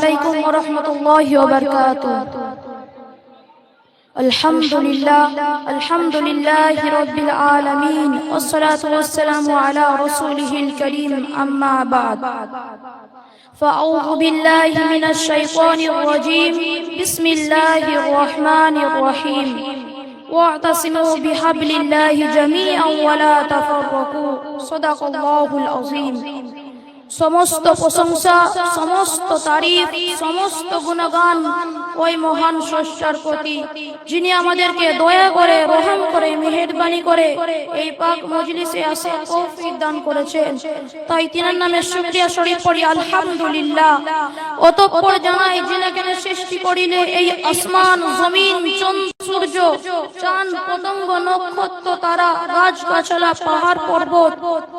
عليكم ورحمة الله وبركاته. الحمد لله رب العالمين والصلاة والسلام على رسوله الكريم أما بعد فأعوذ بالله من الشيطان الرجيم بسم الله الرحمن الرحيم واعتصموا بحبل الله جميعا ولا تفرقوا صدق الله العظيم. সমস্ত প্রশংসা, সমস্ত তারিফ, সমস্ত গুণগান ওই মহান স্রষ্টার প্রতি, যিনি আমাদেরকে দয়া করে, রহম করে, মেহেরবানি করে এই পাক মজলিসে আসার তৌফিক দান করেছেন। তাই তিনার নামে শুকরিয়া শরীফ পড়ি আলহামদুলিল্লাহ। অতঃপর জানাই, যিনি কেন সৃষ্টি করিলে এই আসমান, জমিন, চন্দ্র, সূর্য, চাঁদ, পতঙ্গ, নক্ষত্র, তারা, গাছ গাছালা, পাহাড় পর্বত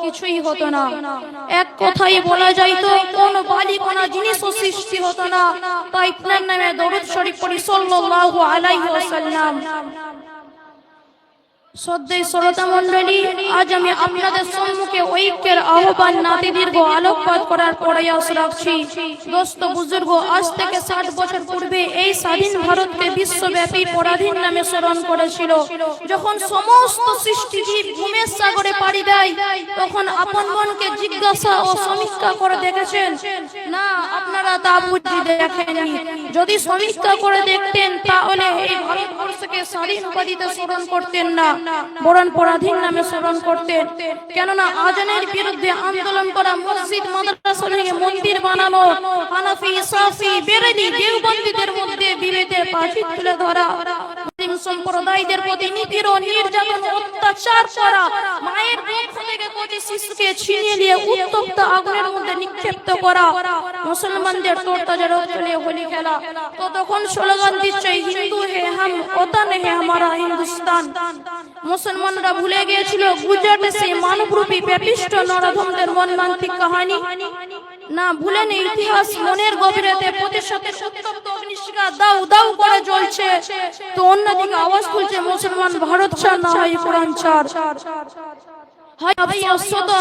কিছুই হতো না। এক কথাই বলা যাইতো কোন বালি কোন জিনিসও সৃষ্টি হতো না। তাই তিনার নামে দরুদ শরীফ পড়ি সাল্লাল্লাহু আলাইহি ওয়াসাল্লাম। শ্রদ্ধেয় শ্রোতা মণ্ডলী, আজ আমি আপনাদের সম্মুখে ঐক্যের আহ্বান নাতি দীর্ঘ আলোকপাত করার প্রয়াস রাখছি। দোস্ত বুজুর্গ, আজ থেকে 60 বছর পূর্বে এই স্বাধীন ভারতকে বিশ্বব্যাপী পরাধীন নামে স্মরণ করেছিল। যখন সমস্ত সৃষ্টিজীব ঘুমের সাগরে পাড়ি দেয়, তখন আপনগণকে জিজ্ঞাসা ও সমীক্ষা করে দেখেছেন? না, আপনারা তা বুঝি দেখেননি। যদি সমীক্ষা করে দেখতেন, তাহলে এই ভারতবর্ষকে স্বাধীন উপাধিতে স্মরণ করতেন না, বরং পরাধীন নামে স্মরণ করতেন। কেননা আজানের বিরুদ্ধে আন্দোলন করা, মসজিদ মাদ্রাসা ভেঙে মন্দির বানানো, হানাফি, শাফি, বেরেলি, দেওবন্দীদের মধ্যে বিভেদের পাঁচিল তুলে ধরা, মুসলিম সম্প্রদায়দের প্রতি নিপীড়ন, নির্যাতন, অত্যাচার করা, মায়ের বুক থেকে কচি শিশুকে ছিনিয়ে নিয়ে উত্তপ্ত আগুনের মধ্যে নিক্ষেপ্ত করা, মুসলমানদের তোড়তাজা রক্ত নিয়ে হোলি খেলা, তো তখন স্লোগান দিচ্ছে হিন্দু হে হাম, ওতান হে হামারা হিন্দুস্তান। মুসলমানরা ভুলে গিয়েছিল গুজরাটে সেই মানবরূপী প্যাপিষ্ট নরধমদের মনমান্তিক কাহিনী? না, ভুলেন ইতিহাস। মনের গভীরেতে প্রতিশোধের উত্তপ্ত অগ্নিশিখা দাউ দাউ করে জ্বলছে, তো অন্যদিকে আওয়াজ তুলছে মুসলমান ভারত ছাড়, না হয় কোরআন ছাড়।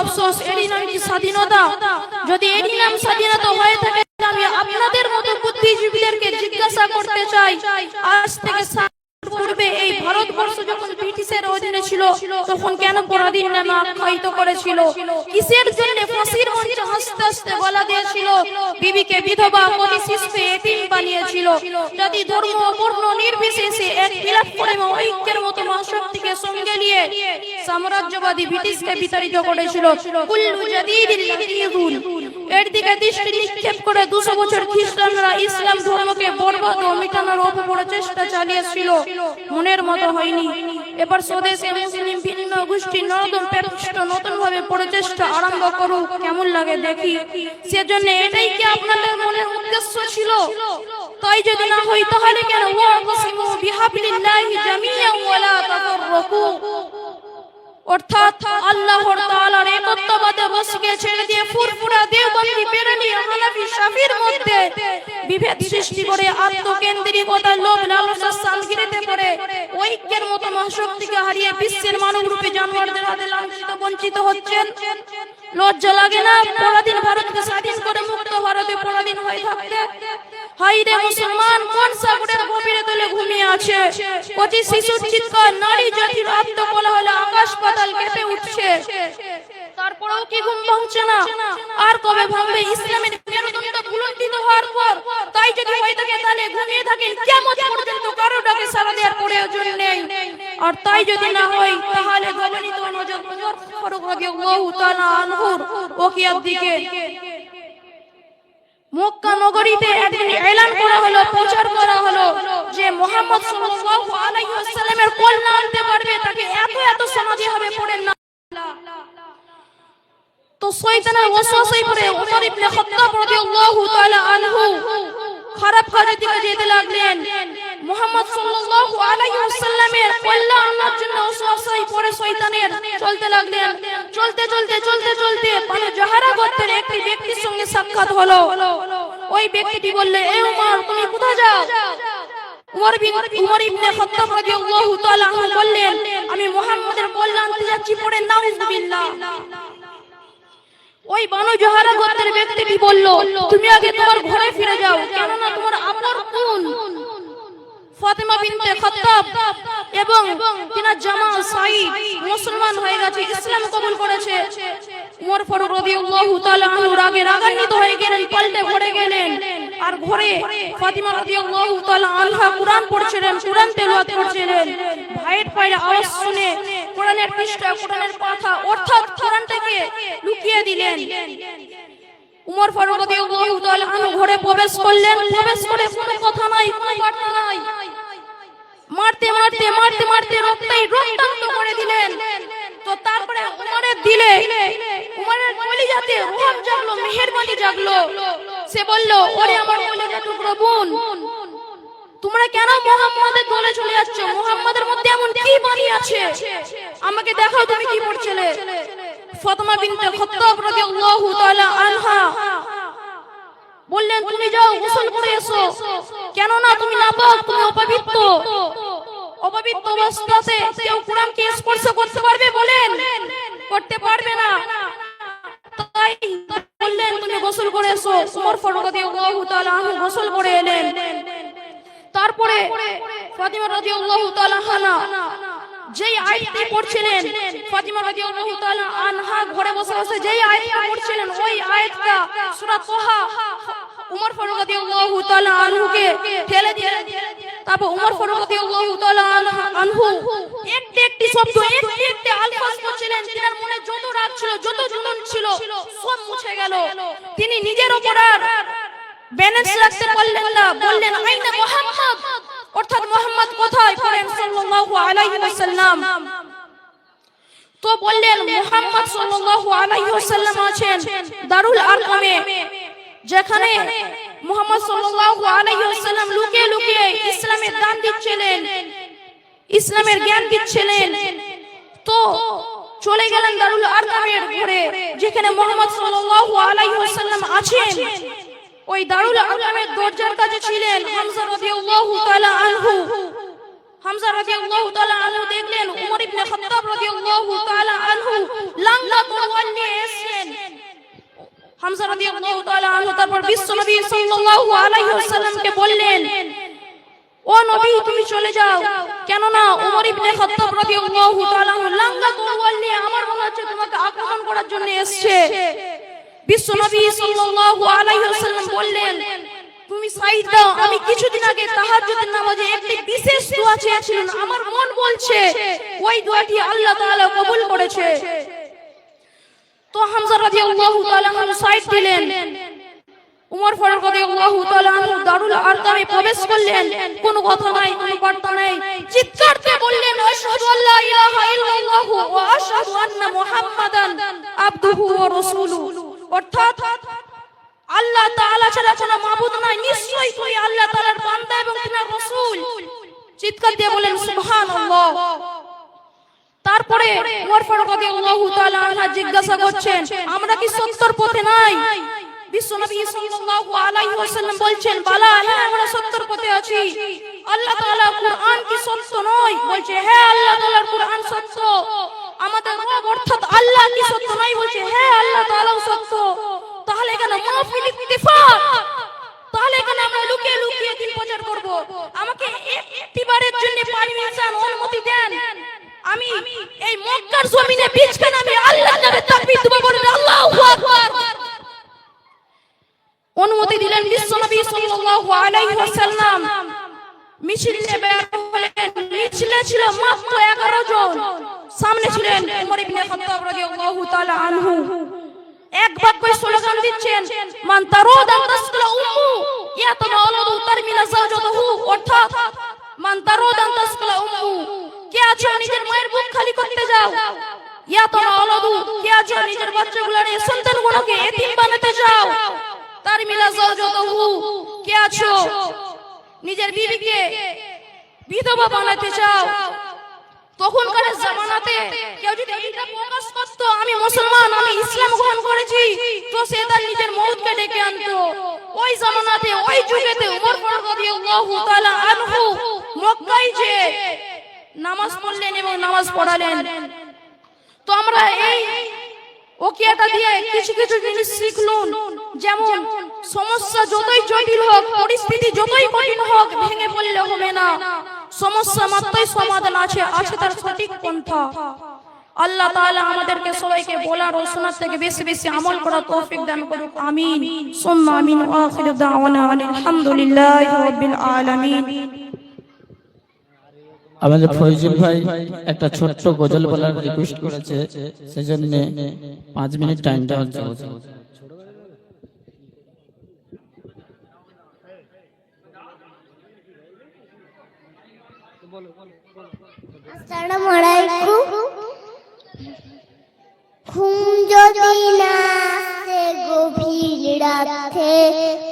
আফসোস, এরই নাম কি স্বাধীনতা? যদি এরই নাম স্বাধীনতা হয়ে থাকে, আমি আপনাদের মতো বুদ্ধিজীবীদেরকে জিজ্ঞাসা করতে চাই, আজ থেকে পূর্বে এই ভারতবর্ষ যখন ব্রিটিশের অধীনে ছিল, তখন কেন পরাধীন নামে আখ্যায়িত করেছিল? কিসের জন্য ফাঁসির মঞ্চে হাসতে হাসতে বলা দিয়েছিল? বিবিকে বিধবা, কতি শিশুকে এতিম বানিয়েছিল। জাতি, ধর্ম, বর্ণ নির্বিশেষে এক বিলাপ করে ঐক্যের মতো মহাশক্তিকে সঙ্গে নিয়ে সাম্রাজ্যবাদী ব্রিটিশকে বিতাড়িত করেছিল। কুল্লু জাদীদিন লাযীযুন। এর দিকে দৃষ্টি নিক্ষেপ করে 200 বছর খ্রিস্টানরা ইসলাম ধর্মকে বরবাদ ও মিটানোর অপর চেষ্টা চালিয়েছিল। মনের মতো হয়নি। এবার স্বদেশে মুসলিম ভিন্ন গোষ্ঠী নরদম প্যাপিষ্ট নতুন ভাবে প্রচেষ্টা আরম্ভ করুক, কেমন লাগে দেখি। সেজন্য এটাই কি আপনাদের মনের উদ্দেশ্য ছিল? তাই যদি না হয়, তাহলে কেন ওয়াতাসিমু বিহাবলিল্লাহি জামিআন ওয়া লা তাফাররাকু, অর্থাৎ আল্লাহর তাআলার একত্ববাদে বসকে ছেড়ে দিয়ে ফুরফুরা, দেওবন্দি, বেরেলি, হানাফি, শাফির মধ্যে বিভেদ সৃষ্টি করে আত্মকেন্দ্রিকতা, লোভ, লালসা, সালগিরিতে পড়ে ঐক্যের মতো মহাশক্তিকে হারিয়ে বিশ্বের মানবরূপী জানোয়ারদের হাতে লাঞ্ছিত বঞ্চিত হচ্ছেন। লজ্জা লাগে না পরাধীন ভারতকে স্বাধীন করে মুক্ত ভারতে পরাধীন হয়ে থাকতে? হায় রে মুসলমান, কোন সাগরের গভীরে তলে ঘুমিয়ে আছে? কচি শিশুর চিৎকার, নারী জাতির আত্মকলহলে আকাশ পাতাল কেঁপে উঠছে, তারপরেও কি ঘুম ভাঙছে না? আর কবে ভাঙবে ইসলামের মেরুদণ্ড ভুলুণ্ঠিত হওয়ার পর? তাই যদি হয়ে থাকে, তাহলে ঘুমিয়ে থাকেন কিয়ামত পর্যন্ত, কারো ডাকে সাড়া দেওয়ার প্রয়োজন নেই। আর তাই যদি না হয়, তাহলে গগনিত নজর ফারুক রাদিয়াল্লাহু তাআলা আনহুর ওকিয়ার দিকে। মক্কা নগরীতে একদিন এলান করা হলো, প্রচার করা হলো যে মুহাম্মদ সাল্লাল্লাহু আলাইহি ওয়াসাল্লামের কল্যাণ আনতে পারবে, তাকে এত এত সমাধি হবে পড়েন না। তো শয়তানের ওয়াসওয়াসায় পড়ে ওমর ইবনে খাত্তাব রাদিয়াল্লাহু তাআলা আনহু খারাপ কাজের দিকে যেতে লাগলেন। মুহাম্মদ সাল্লাল্লাহু আলাইহি ওয়াসাল্লামের কল্যাণের জন্য ওয়াসওয়াসায় পড়ে শয়তানের চলতে লাগলেন। চলতে চলতে চলতে চলতে বানু জাহরা গোত্রের একটি ব্যক্তির সঙ্গে সাক্ষাৎ হলো। ওই ব্যক্তিটি বললে, এ উমর, তুমি কোথায় যাও? উমর ইবনে খাত্তাব রাদিয়াল্লাহু তাআলা আনহু বললেন, আমি মুহাম্মাদের কল্যাণ আনতে যাচ্ছি, পড়ে নাউযুবিল্লাহ। ওই বানু জাহরা গোত্রের ব্যক্তিটি বলল, তুমি আগে তোমার ঘরে ফিরে যাও। কেন ফাতেমা বিনতে খাত্তাব এবং তিনার জামা সাঈদ মুসলমান হয়ে গেছে, ইসলাম কবুল করেছে। উমর ফারুক রাদিয়াল্লাহু তাআলা আনহু রাগে রাগান্বিত হয়ে গেলেন, পাল্টে ঘরে গেলেন। আর ঘরে ফাতিমা রাদিয়াল্লাহু তাআলা আনহা কুরআন পড়ছিলেন, কুরআন তেলাওয়াত করছিলেন। ভাইয়ের পায়ের আওয়াজ শুনে কোরআনের পৃষ্ঠা, কোরআনের পাতা অর্থাৎ কোরআনটাকে লুকিয়ে দিলেন। উমর ফারুক রাদিয়াল্লাহু তাআলা আনহু ঘরে প্রবেশ করলেন। প্রবেশ করে কোনো কথা নাই, কোনো বার্তা নাই, মারতে মারতে মারতে মারতে রক্তাক্ত করে দিলেন। তো তারপরে উমরের দিলে, উমরের কলিজাতে রহম জাগলো, মেহেরবানি জাগলো। সে বলল, ওরে আমার কলিজার টুকরো বোন, তোমরা কেন মুহাম্মাদের দলে চলে যাচ্ছ? মুহাম্মাদের মধ্যে এমন কি বাণী আছে? আমাকে দেখাও তুমি কি পড়ছিলে। ফাতেমা বিনতে খাত্তাব রাদিয়াল্লাহু তাআলা আনহা বললেন, তুমি যাও গোসল করে এসো, কেন না তুমি নাপাক, তুমি অপবিত্র। অপবিত্র অবস্থাতে কেউ কোরআনকে স্পর্শ করতে পারবে? বলেন, করতে পারবে না। তাই বললেন, তুমি গোসল করে এসো। উমর ফারুক রাদিয়াল্লাহু তাআলা আনহু গোসল করে এলেন। তারপরে ফাতিমা রাদিয়াল্লাহু তাআলা আনহা যেই আয়াতটি পড়ছিলেন, ফাতিমা রাদিয়াল্লাহু তাআলা আনহা ঘরে বসে বসে যেই আয়াতটা পড়ছিলেন, ওই আয়াতটা সূরা তাহা উমর ফারুক রাদিয়াল্লাহু তাআলা আনহুকে ঠেলে দিলেন। তারপর উমর ফারুক রাদিয়াল্লাহু তাআলা আনহু একটি একটি শব্দ, একটি একটি আলফাজ পড়ছিলেন। তিনার মনে যত রাগ ছিল, যত জুলুম ছিল, সব মুছে গেল। তিনি নিজের উপর আর ব্যালেন্স রাখতে পারলেন না। বললেন, আইনা মুহাম্মদ, অর্থাৎ মুহাম্মদ কোথায়? পড়েন সাল্লাল্লাহু আলাইহি ওয়াসাল্লাম। তো বললেন, মুহাম্মদ সাল্লাল্লাহু আলাইহি ওয়াসাল্লাম আছেন দারুল আরকামে, যেখানে মুহাম্মদ সাল্লাল্লাহু আলাইহি ওয়াসাল্লাম লুকিয়ে লুকিয়ে ইসলামের দান দিচ্ছিলেন, ইসলামের জ্ঞান দিচ্ছিলেন। তো চলে গেলেন দারুল আরকামের ঘরে, যেখানে মুহাম্মদ সাল্লাল্লাহু আলাইহি ওয়াসাল্লাম আছেন। ওই দারুল আরকামের দরজার কাছে ছিলেন হামজা রাদিয়াল্লাহু তাআলা আনহু। হামজা রাদিয়াল্লাহু তাআলা আনহু দেখলেন উমর ইবনে খাত্তাব রাদিয়াল্লাহু তাআলা আনহু লাঙ্গা তরোয়াল নিয়ে এসেছেন। হামজা রাদিয়াল্লাহু তাআলা আনহু তারপর বিশ্ব নবী সাল্লাল্লাহু আলাইহি ওয়াসাল্লামকে বললেন, ও নবী তুমি চলে যাও, কেন না উমর ইবনে খাত্তাব রাদিয়াল্লাহু তাআলা আনহু লাঙ্গা তরোয়াল নিয়ে আমার মনে হচ্ছে তোমাকে আক্রমণ করার জন্য এসেছে। বিশ্ব নবী সাল্লাল্লাহু আলাইহি ওয়াসাল্লাম বললেন, তুমি সাইদ দাও, আমি কিছুদিন আগে তাহাজ্জুদের নামাজে একটি বিশেষ দোয়া চেয়েছিলাম, আমার মন বলছে ওই দোয়াটি আল্লাহ তাআলা কবুল করেছে। তো হামজা রাদিয়াল্লাহু তাআলা আনহু সাইদ দিলেন। উমর ফারুক রাদিয়াল্লাহু তাআলা আনহু দারুল আরকামে প্রবেশ করলেন। কোনো কথা নাই, কোনো বার্তা নাই, চিৎকার দিয়ে বললেন, আশহাদু আল্লা ইলাহা ইল্লাল্লাহু ওয়া আশহাদু আন্না মুহাম্মাদান আবদুহু ওয়া রাসূলুহু, অর্থাৎ আল্লাহ তাআলা ছাড়া কোনো মাবুদ নাই, নিশ্চয়ই তুই আল্লাহ তাআলার বান্দা এবং তিনার রাসূল। চিৎকার দিয়ে বলেন সুবহানাল্লাহ। তারপরে উমর ফারুক রাদিয়াল্লাহু তাআলা আনহু জিজ্ঞাসা করছেন, আমরা কি সত্যের পথে নাই? বিশ্বনবী সাল্লাল্লাহু আলাইহি ওয়াসাল্লাম বলছেন, বালা, হ্যাঁ আমরা সত্যের পথে আছি। আল্লাহ তাআলা কুরআন কি সত্য নয়? বলছে, হ্যাঁ আল্লাহ তাআলার কুরআন সত্য। আমাদের রব অর্থাৎ আল্লাহ কি সত্য নয়? বলছে, হ্যাঁ আল্লাহ তাআলাও সত্য। তাহলে এখানে মাহফিল ইত্তিফাক, তাহলে এখানে আমরা লুকিয়ে লুকিয়ে দিন প্রচার করব। আমাকে একটিবারের জন্য পারমিশন, অনুমতি দেন, আমি এই মক্কার জমিনে বীজকে আমি আল্লাহর নামে তাকবীর দেব, বলেন আল্লাহু আকবার। অনুমতি দিলেন বিশ্বনবী সাল্লাল্লাহু আলাইহি ওয়াসাল্লাম। মিছিলে বের হলেন। মিছিলে ছিল মাত্র 11 জন। সামনে ছিলেন উমর ইবনে খাত্তাব রাদিয়াল্লাহু তাআলা আনহু। এক বাক্যে স্লোগান দিচ্ছেন, মান তারাদা তাসলা উম্মু ইয়াতামালাদু তারমিলা যাওজাতুহু, অর্থাৎ মান তারাদা তাসলা উম্মু, কে আছো নিজের মায়ের বুক খালি করতে যাও, ইয়াতামালাদু, কে আছো নিজের বাচ্চাগুলোকে সন্তানগুলোকে এতিম বানাতে যাও, তারমিলা যাওজাতুহু, কে আছো নিজের বিবিকে বিধবা বানাতে চাও। তখনকার জামানাতে কেউ যদি এটা প্রকাশ করত, আমি মুসলমান, আমি ইসলাম গ্রহণ করেছি, তো সে তার নিজের মওতকে ডেকে আনতো। ওই জামানাতে, ওই যুগেতে উমর ফারুক রাদিয়াল্লাহু তাআলা আনহু মক্কায় যে নামাজ পড়লেন এবং নামাজ পড়ালেন। তো আমরা এই ওকে এটা দিয়ে কিছু কিছু জিনিস শিখলুন, যেমন সমস্যা যতই জটিল হোক, পরিস্থিতি যতই কঠিন হোক, ভেঙে পড়লে হবে না। সমস্যা মাত্রই সমাধান আছে, আছে তার সঠিক পন্থা। আল্লাহ তাআলা আমাদেরকে সবাইকে বলার ও শোনার থেকে বেশি বেশি আমল করার তৌফিক দান করুক। আমিন সুম্মা আমিন। ওয়া আখিরু দাওয়ানা আলহামদুলিল্লাহি রাব্বিল আলামিন। আমাদের ফয়জুল ভাই একটা ছোট্ট গজল বলার রিকোয়েস্ট করেছে, সেজন্য 5 মিনিট টাইম দেওয়া হচ্ছে। আসসালামু আলাইকুম। ঘুম যদি না আসে গভীর রাতে,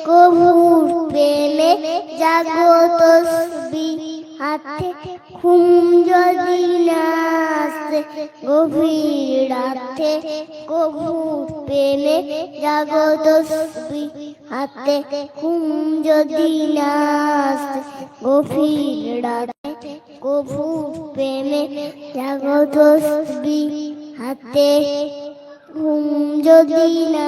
কবুর প্রেমে জাগো তসবিহ হাতে। ঘুম যদি না আসে গভীর রাতে, কবুর প্রেমে জাগো তসবিহ হাতে। ঘুম যদি না আসে গভীর রাতে, কবুর প্রেমে জাগো তসবিহ হাতে। ঘুম যদি না